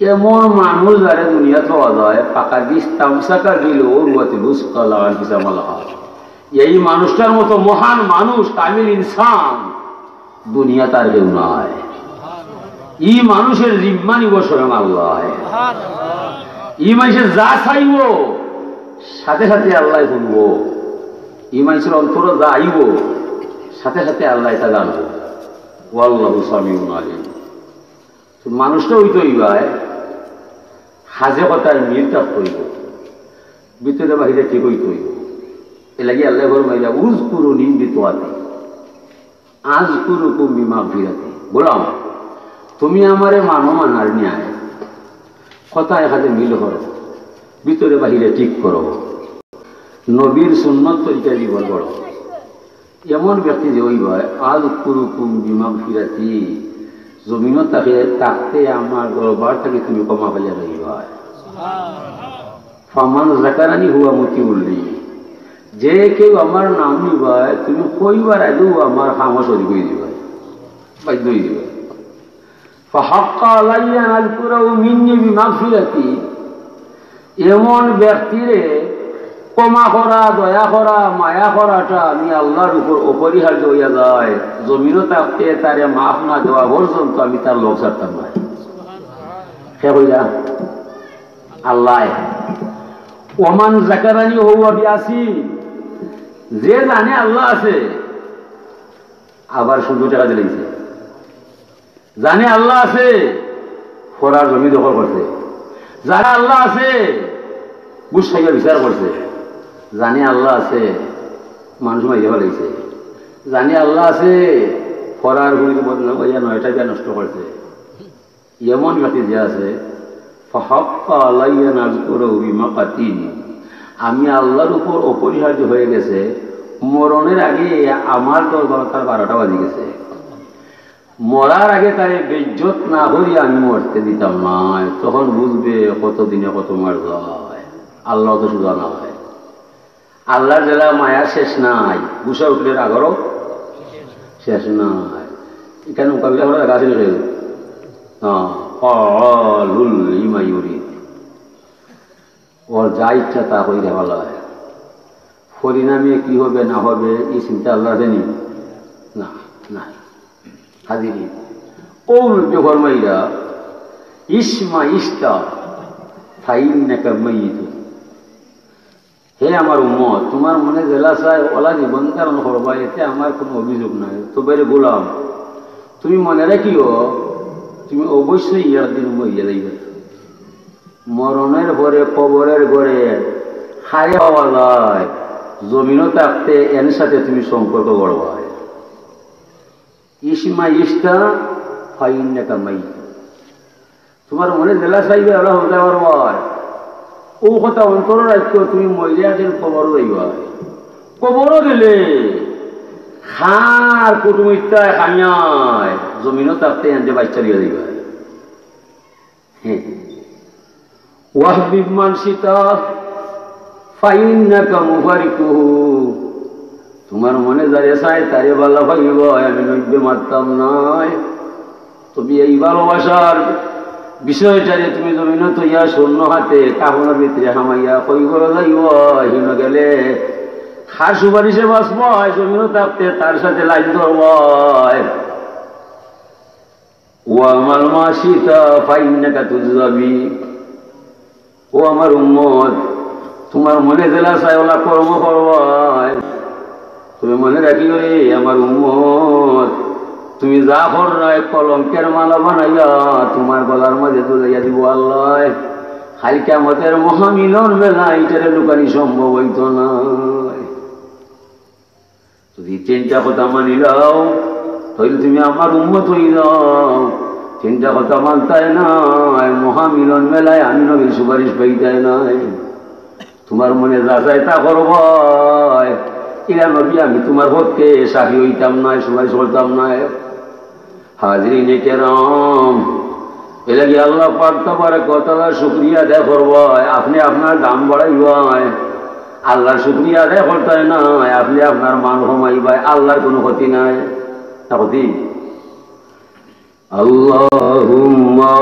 এমন মানুষ যারা দুনিয়া পাওয়া যায় পাকা দিস তামসাকা দিল ওরুয়াতে বুসকা লাগান কিসামালা। এই মানুষটার মতো মহান মানুষ কামিল ইনসান দুনিয়া তার কেউ নয়। এই মানুষের জিম্মা নিব স্বয়ং আল্লাহ। এই মানুষের যা চাইব সাথে সাথে আল্লাহ শুনবো। এই মানুষের অন্তর যা আইব সাথে সাথে আল্লাহ তা জানবো। ওয়াল্লাহু সামিউন আলিম। মানুষটা হইতে হইবায় হাজে কথায় মিল তাপ করিব, ভিতরে বাহিরে ঠিক হইতে হইব। এ লাগে আল্লাহ ফরমাইলা উযকুরুনি বিতওয়াতি আযকুরুকুম বিমাগফিরাতি। বললাম তুমি আমারে মানো মানার ন্যায় কথায় হাতে মিল করো, ভিতরে বাহিরে ঠিক করো, নবীর সুন্নত তরিকায় জীবন করো। এমন ব্যক্তি যে ওই ভাই আযকুরুকুম বিমাগফিরাতি, জমিনও তাকে তাকতে আমার দরবার থেকে তুমি ক্ষমা পাইয়া যাইবা। ফামান যাকারানি হুয়া মুতিউল্লি, যে কেউ আমার নাম নিবায় তুমি কইবার আগেও আমার খামোশ করে দিবা, বাধ্য হয়ে দিবা। ফাহাক্কা আলাইয়া আন আযকুরাহু মিন্নি বিমাগফিরাতি, এমন ব্যক্তিরে ক্ষমা করা, দয়া করা, মায়া করাটা আমি আল্লাহর উপর অপরিহার্য হইয়া যায়। জমিনও থাকতে তারে মাফ না দেওয়া পর্যন্ত আমি তার লোক ছাড়তাম না। সে কইলা আল্লাহ ওমান যাকারানি হুয়া বিয়াসিন, যে জানে আল্লাহ আছে আবার শুধু টাকা দিলেছে, জানে আল্লাহ আছে ফরার জমি দখল করছে, যারা আল্লাহ আছে বুঝ খাইয়া বিচার করছে, জানে আল্লাহ আছে মানুষ মাইয়া ফেলাইছে, জানে আল্লাহ আছে ফরার ভূমিকে বদনাম করিয়া 9টা বিয়া নষ্ট করছে। এমন ব্যক্তি যে আছে ফাহাক্কা আলাইয়া আন আযকুরাহু বিমাকাতিন, আমি আল্লাহর উপর অপরিহার্য হয়ে গেছে। মরণের আগে আমার দরবার তার 12টা বাজে গেছে, মরার আগে তারে বেইজ্জত না করিয়া আমি মরতে দিতাম না। তখন বুঝবে কত দিনে কত মার যায়। আল্লাহ তো সুজা না হয়, আল্লাহর জেলা মায়া শেষ নাই, গুছা উঠলে রাগরও শেষ নাই। এখানে মোকাবিলা করা দেখা আছে ওর যা ইচ্ছা তা কইরা ভালো হয়। পরিণামে কি হবে না হবে এই চিন্তা আল্লাহ জানি না নাই। হাজিরি ও ফরমাইলা ইসমা ইস্তা ফাইন্নাকা মাইয়িতুন, হে আমার উম্মত তোমার মনে জেলা চায় ওলা জীবন ধারণ করবা, এতে আমার কোনো অভিযোগ নাই। তবে গোলাম তুমি মনে রাখিও তুমি অবশ্যই ইয়ার দিন মরিয়া যাইবে। মরণের পরে কবরের ঘরে খায় পাওয়া যায়, জমিনও থাকতে এর সাথে তুমি সম্পর্ক গড়বা। ইসমা ইস্তা ফাইন্নাকা মাইয়িতুন, তোমার মনে জেলা চাইবে ওলা হতে পারবা, ও কথা অন্তর রাখো তুমি মরিয়া গেলে কবরও যাইবা। কবরও গেলে খার কুটুমিত্তায় খাইয়ায় জমিনও থাকতে এনতে বাচ্চা দিয়ে যাইবা। হ্যাঁ ওয়াহবিব মান শিতা ফাইন্নাকা মুফারিকুহু, তোমার মনে যারে চায় তারে ভালো পাইব, আমি নইবে মারতাম নাই। তবে এই ভালোবাসার বিষয়টারে তুমি জমিন তৈয়া শূন্য হাতে কাপড়ের ভিতরে হামাইয়া কই করে যাইব, হিন গেলে খার সুপারিশে বাঁচব, জমিনও থাকতে তার সাথে লাইন ধরব। ও আমার মাসিতা ফাইন্নাকা তুজজাবি, ও আমার উম্মত তোমার মনে জেলা চায় ওলা কর্ম করব। তুমি মনে রাখিও রে আমার উম্মত, তুমি যা কর নাই কলঙ্কের মালা বানাইয়া তোমার গলার মাঝে তুলাইয়া দিব আল্লাহ। খালি কিয়ামতের মহামিলন বেলা এটারে লুকানি সম্ভব হইত না। যদি 3টা কথা মানি লাও তাহলে তুমি আমার উম্মত হয়ে যাও। 3টা কথা মানতাই নাই, মহামিলন মেলায় আমি নবীর সুপারিশ পাইতাই নাই। তোমার মনে যা চাই তা করব, ইলা নবী আমি তোমার পক্ষে সাক্ষী হইতাম না, সুপারিশ করতাম না। হাজরিন কেরাম, এলাকি আল্লাহ পাক তাবারক ওয়া তাআলা শুকরিয়া আদায় করব, আপনি আপনার দাম বাড়াইবাই, আল্লাহর শুকরিয়া আদায় করতে নাই, আপনি আপনার মান কমাইবাই, আল্লাহর কোনো ক্ষতি নাই। তা ক্ষতি আল্লাহুম্মা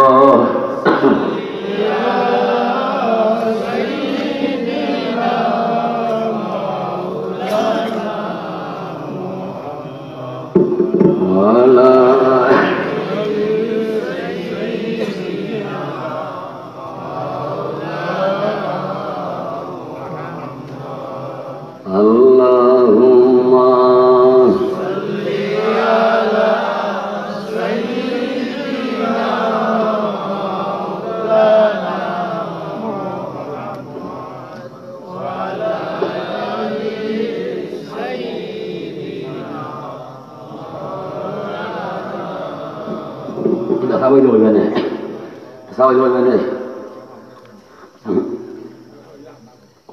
সবাই বলবে না,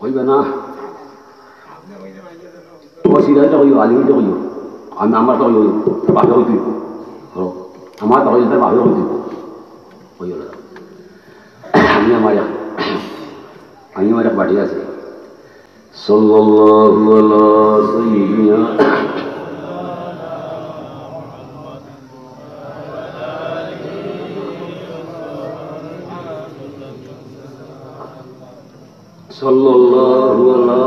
হইবে না, সিদ্ধান্ত হইব, আলিমিতে হইব, আমি আমার তো হইব, বাপে হইতে আমার তো হইতে বাপে হইতে হইল না। আমি আমার এক বাড়ি আছে, সাল্লাল্লাহু আলা সাইয়্যিদিনা সাল্লাল্লাহু আলা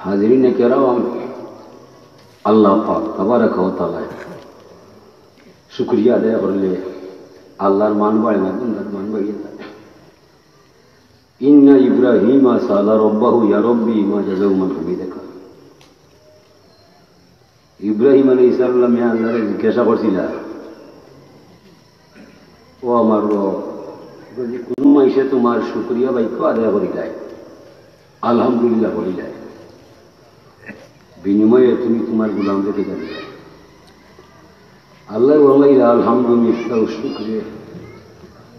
हाज़रीन किराम, अल्लाह पाक तबारक व तआला शुक्रिया अदा करले আল্লাহর মান বাড়ে না, বন্দার মান বাড়িয়ে যায়। ইন্না ইব্রাহিমা সালা রব্বাহু ইয়া রব্বি মা জাযাউ মান হামিদাকা। ইব্রাহিম আলাইহিস সালাম আল্লাহরে জিজ্ঞাসা করছিল, ও আমার রব, যদি কোন মাইসে তোমার শুকরিয়া বাক্য আদায় করি যায়, আলহামদুলিল্লাহ বলি যায়, বিনিময়ে তুমি তোমার গোলাম রেখে যাবে। আল্লাহ বললেন আলহামদুলিল্লাহ শুকরিয়া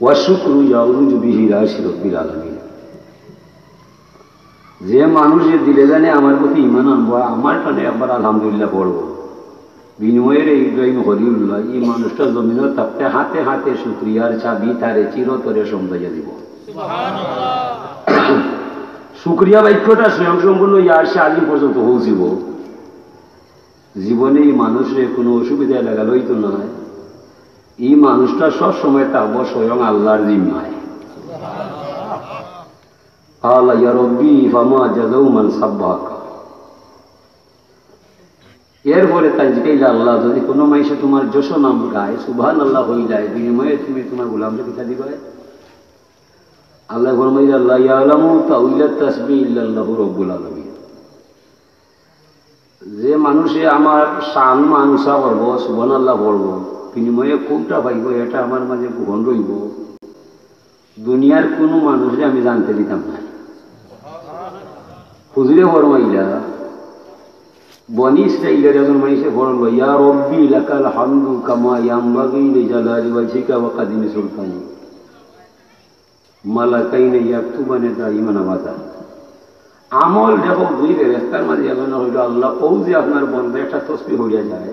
ওয়া শুকরু ইয়াউজু বিহি রাশি রব্বিল আলামিন। যে মানুষের দিলে জানে আমার প্রতি ঈমান আনবো, আমার কানে একবার আলহামদুলিল্লাহ পড়বো, বিনিময়ের ইব্রাহিম খলিলুল্লাহ এই মানুষটা জমিনের থাকতে হাতে হাতে শুকরিয়ার চাবি তারে চিরতরে সম্পাইয়া দিব। শুকরিয়া বাক্যটা স্বয়ং সম্পূর্ণ ইয়ার সে আলিম পর্যন্ত পৌঁছিব। জীবনে এই মানুষের কোনো অসুবিধা লাগালই তো নয়, এই মানুষটা সবসময় থাকবো স্বয়ং আল্লাহর জিম্মায়। আল্লাহ ইয়া রব্বি ফামা জাযাউ মান সাব্বাকা। এরপরে তাই জিজ্ঞাসা, আল্লাহ যদি কোনো মাইসে তোমার যশ নাম গায়, সুবহানাল্লাহ হয়ে যায়, বিনিময়ে তুমি তোমার গোলামকে পিঠা দিবে। আল্লাহ ফরমাইল আল্লাহ ইয়ালামু তাউইলাত তাসবিহ ইল্লাল্লাহু রাব্বুল আলামিন। যে মানুষে আমার শান মানুষা করব, সুবহানাল্লাহ পড়ব, বিনিময়ে কোনটা পাইব এটা আমার মাঝে গোপন রইব, দুনিয়ার কোনো মানুষে আমি জানতে দিতাম না। হুজুরে ফরমাইলা বনি ইসরাঈলের একজন মানুষে ফরল, ইয়া রব্বি লাকাল হামদু কামা ইয়ামবাগি লিজালালি ওয়াজহিকা ওয়া কাদিমি সুলতানি মালাকাইনে ইয়াকতুবানে দাইমান আবাদা। আমল দেখো দুই ফেরেশতার মাঝে এমন হইল, আল্লাহ ও যে আপনার বন্ধে একটা তসবিহ হইয়া যায়,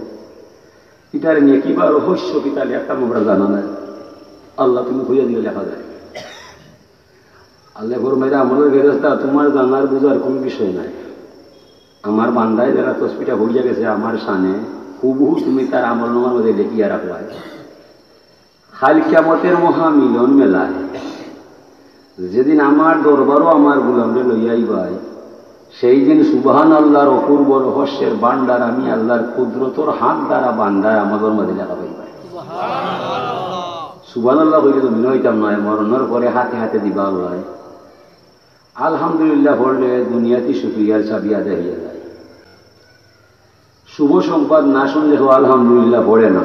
এটার নেকি বা রহস্য কি তাহলে একটা আমরা জানা নাই, আল্লাহ তুমি হইয়া দিয়ে লেখা যায়। আল্লাহ ফরমাইলা আমলের ফেরেশতা তোমার জানার বুঝার কোনো বিষয় নাই, আমার বান্দায় যারা তসবিটা হইয়া গেছে আমার সানে হুবহু তুমি তার আমল নামার মধ্যে লিখিয়া রাখবাই। খাল কিয়ামতের মহামিলন মেলায় যেদিন আমার দরবারও আমার গোলামরে লইয়াইবাই, সেই দিন সুবহানাল্লাহর অপূর্ব রহস্যের বান্দার আমি আল্লাহর কুদরতর হাত দ্বারা বান্দায় আমাদের মধ্যে লেখা পাইবাই। সুবহানাল্লাহ হইলে তো মিল হইতাম নয়, মরণের পরে হাতে হাতে দিবা আল্লাহ। আলহামদুলিল্লাহ পড়লে দুনিয়াতে শুকরিয়ার চাবি আদায় হইয়া যায়। শুভ সংবাদ না শুনলে কেউ আলহামদুলিল্লাহ পড়ে না,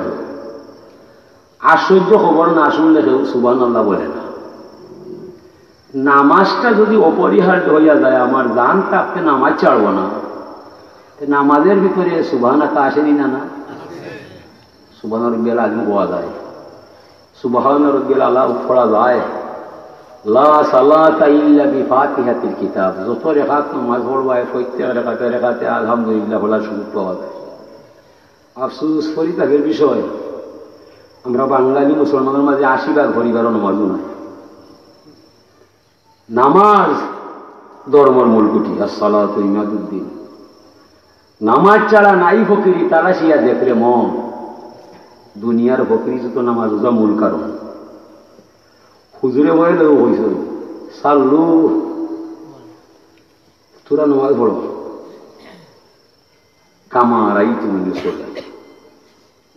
আশ্চর্য খবর না শুনলে কেউ সুবহানাল্লাহ বলে না। নামাজটা যদি অপরিহার্য হইয়া যায়, আমার জান থাকতে নামাজ ছাড়ব না, নামাজের ভিতরে সুবহানাকা আসেনি না? না, সুবহান রাব্বিয়াল আযীম পড়া যায়, সুবহান রাব্বিয়াল আলা পড়া যায়, লা সালাতা ইল্লা বিফাতিহাতিল কিতাব। যত রেখাত নামাজ পড়বায় প্রত্যেক রেখাতে আলহামদুলিল্লাহ বলার সুযোগ পাওয়া যায়। আফসোস পরিত্যাগের বিষয়, আমরা বাঙালি মুসলমানের মাঝে ৮০ পরিবারও নামাজও নাই। নামাজ ধর্মর মূল কুটি, আসসালাতু ইমাদুদ্দিন। নামাজ ছাড়া নাই ফকিরি, তালাশিয়া দেখরে মন। দুনিয়ার ফকিরি যত নামাজ ওজা মূল কারণ। হুজুরে বলে হইস সাল্লু, তোরা নামাজ পড়ো, কামারাই তুমি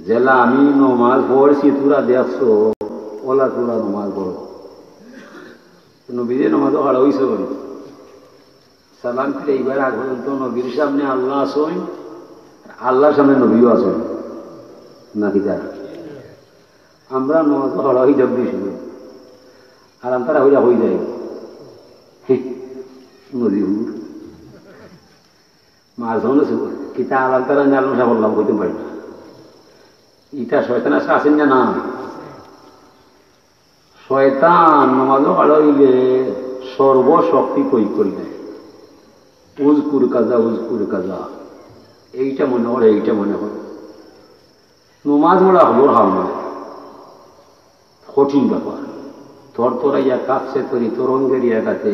জেলা আমি নমাজ পড়ছি তোরা দেখছো, ওলা তোরা নমাজ পড়ো। নবীরে নমাজও হারা হইছে বলে সালাম ফিরে এইবার আগ পর্যন্ত নবীর সামনে আল্লাহ আসেন, আল্লাহর সামনে নবীও আসেন নাকি? তারা আমরা নমাজও হারা হয়ে যাব দিয়েছিল, আর তারা হইয়া হয়ে যায়। নজিবুর মাঝন কিতা আলাম তারা আলম সাহেব বললাম করতে পারি না ইটা শয়তান আজকে আসেন না শয়তান নমাজও কাড়াইলে সর্বশক্তি কই করলে উজকুর কাজা এইটা মনে হয় এইটা মনে হয় নমাজ মোড়া হলোর হাল নয় কঠিন ব্যাপার থরথরাইয়া কাঁপছে তরি তরঙ্গের কাছে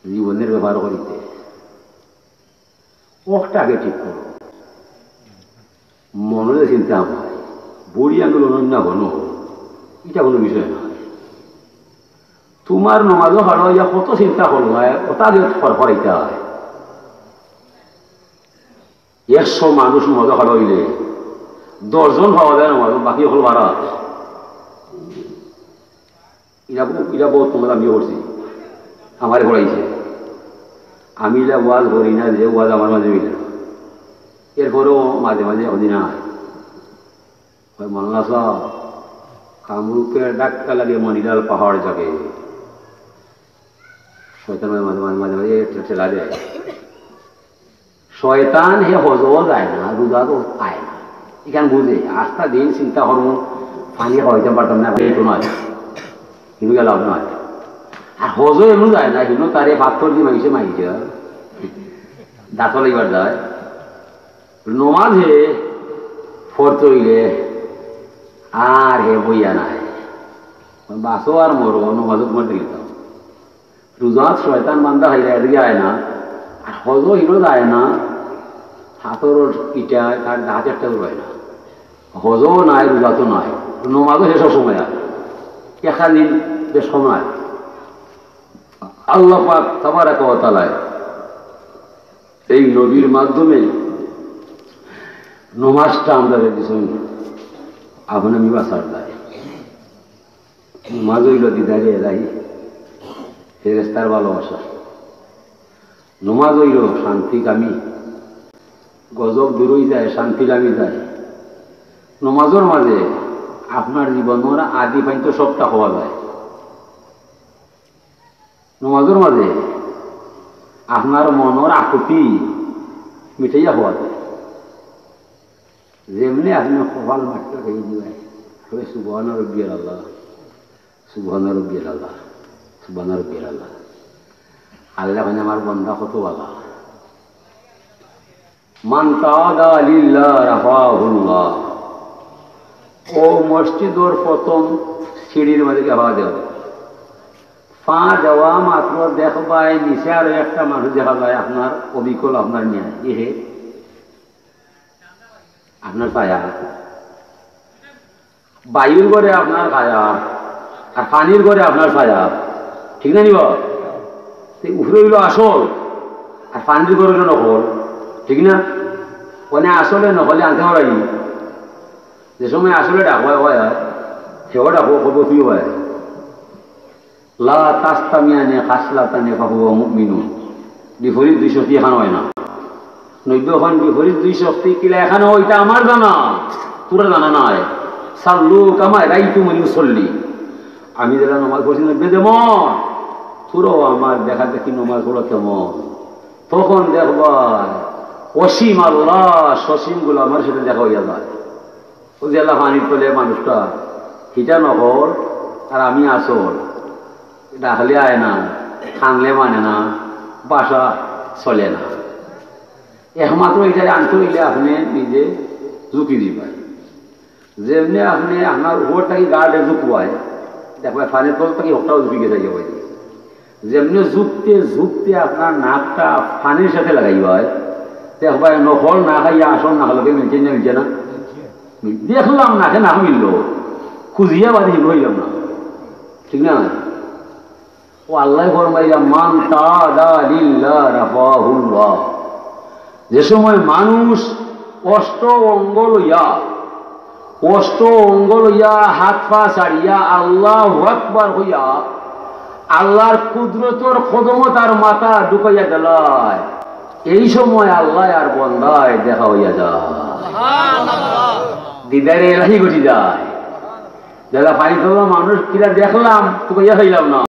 জীবনের ব্যবহার করিতে ওটা আগে ঠিক করো মনে চিন্তা হয় বুড়ি আঙুল অনন্য ঘন এটা কোনো বিষয় নয় তোমার নমাজও হারাইয়া কত চিন্তা করল ওটা আগে ফরফরাইতে হয় 100 মানুষ নমাজও হারাইলে 10 জন হওয়া যায় নমাজ বাকি হল 12 এটা বহুত তোমার আমিও করছি আমার পড়াইছে আমি যা ওয়াজ করি না যে ওয়াজ আমার মাঝে মিলে না এরপরেও মাঝে মাঝে অধীনায় মল্লা সাহ কামরূপের ডাক্তার লাগে মনিলাল পাহাড় যাবে শয়তান মাঝে মাঝে মাঝে মাঝে ঠেলা দেয় শয়তান হে হজও যায় না রোজা তো পায় না এখানে বুঝে আস্থা দিন চিন্তা করুন পানি খাওয়াইতে পারতাম না এইটো নয় কিন্তু লাভ নয় আর হজও এমন যায় না কিন্তু তারে পাথর দিয়ে মাইছে দাঁত লাগবার যায় নমাজে ফরত হইলে আর হে বইয়া নাই বাসো আর মরো নমাজও তোমার দিতাম রোজাত শয়তান বান্ধা হইলে এদিকে আয় না আর হজও হিরো যায় না হাতর ইটা তার হাতেরটাও রয় না হজও নাই রোজা তো নাই নমাজও সেসব সময় আর এখানে বেশ সময় আল্লাহ পাক তাবারাকা ওয়া তাআলা এই নবীর মাধ্যমে নমাজটা আমরা দিয়েছেন আপনি আমি বাসার দায় নমাজ হইল দিদারে এলাই ফেরেশতার ভালোবাসা নমাজ হইল শান্তিকামী গজব দূরই যায় শান্তিকামী যায় নমাজের মাঝে আপনার জীবনের আদি পাইতো সবটা হওয়া যায় নমাজের মাঝে আপনার মনের আকুতি মিটাইয়া হওয়া যায় যেমনি আপনি কপাল মারতে খেয়ে দিবেন তবে সুবহান রাব্বিয়াল আল্লাহ সুবহান রাব্বিয়াল আল্লাহ সুবহান রাব্বিয়াল আল্লাহ আল্লাহ মানে আমার বন্ধা কত ভালো মান তাআদা লিল্লাহ রাফাহুল্লাহ ও মসজিদের প্রথম সিঁড়ির মাঝে যাওয়া যাবে পা যাওয়া মাত্র দেখবাই নিচে আরো একটা মানুষ দেখা যায় আপনার অবিকল আপনার নিয়ে ইহে আপনার ছায়া বায়ুর ঘরে আপনার ছায়া আর পানির ঘরে আপনার ছায়া ঠিক না নিব উপরে হইল আসল আর পানির ঘরে হইল নকল ঠিক না ওখানে আসলে নকলে আনতে পারি যে সময় আসলে ডাকবা হয় সেও ডাকবো খবর তুই হয় লা তাস্তামিয়ানে খাসলাতানে ফাহুয়া মুমিনুন বিপরীত 2 শক্তি এখানে হয় না 90 খান বিপরীত 2 শক্তি কিলা এখানে ওইটা আমার জানা তোরা জানা নাই সাল্লু কামা রাইতুমুনি মুসাল্লি আমি যারা নামাজ পড়ছি না বেদেমন তোরাও আমার দেখা দেখি নামাজ পড়ো কেমন তখন দেখবা অসীম আল্লাহ সসীম গুলো আমার সাথে দেখা হইয়া যায় ও যে আল্লাহ পানির তলে মানুষটা হিটা নহর আর আমি আসল ডাকলে আয় না খানলে মানে না বাসা চলে না একমাত্র এটাই আনতে হইলে আপনি নিজে ঝুঁকি দিবেন যেমনি আপনি আপনার উপর থাকি গার্ডে ঝুঁকুয়ায় দেখবেন ফানের তল থাকি ওটাও ঝুঁকি গেছে যাবে যেমনি ঝুঁকতে ঝুঁকতে আপনার নাকটা ফানের সাথে লাগাইবায় দেখবেন নকল না খাইয়া আসল না হলে মিলছে না দেখলাম নাকে না মিলল খুঁজিয়া বাদি হইলাম না ঠিক না ও আল্লাহ ফরমাইলা মান তাআদা লিল্লাহ রাফাহুল্লাহ যে সময় মানুষ অষ্ট অঙ্গ লইয়া হাত পা ছাড়িয়া আল্লাহু আকবার হইয়া আল্লাহর কুদরতর কদমত আর মাথা ঢুকাইয়া গেলায় এই সময় আল্লাহ আর বন্দায় দেখা হইয়া যায় সুবহানাল্লাহ দিদারে এলাহি ঘটি যায় যারা পানি তোলা মানুষ কিরা দেখলাম তো হইয়া হইলাম না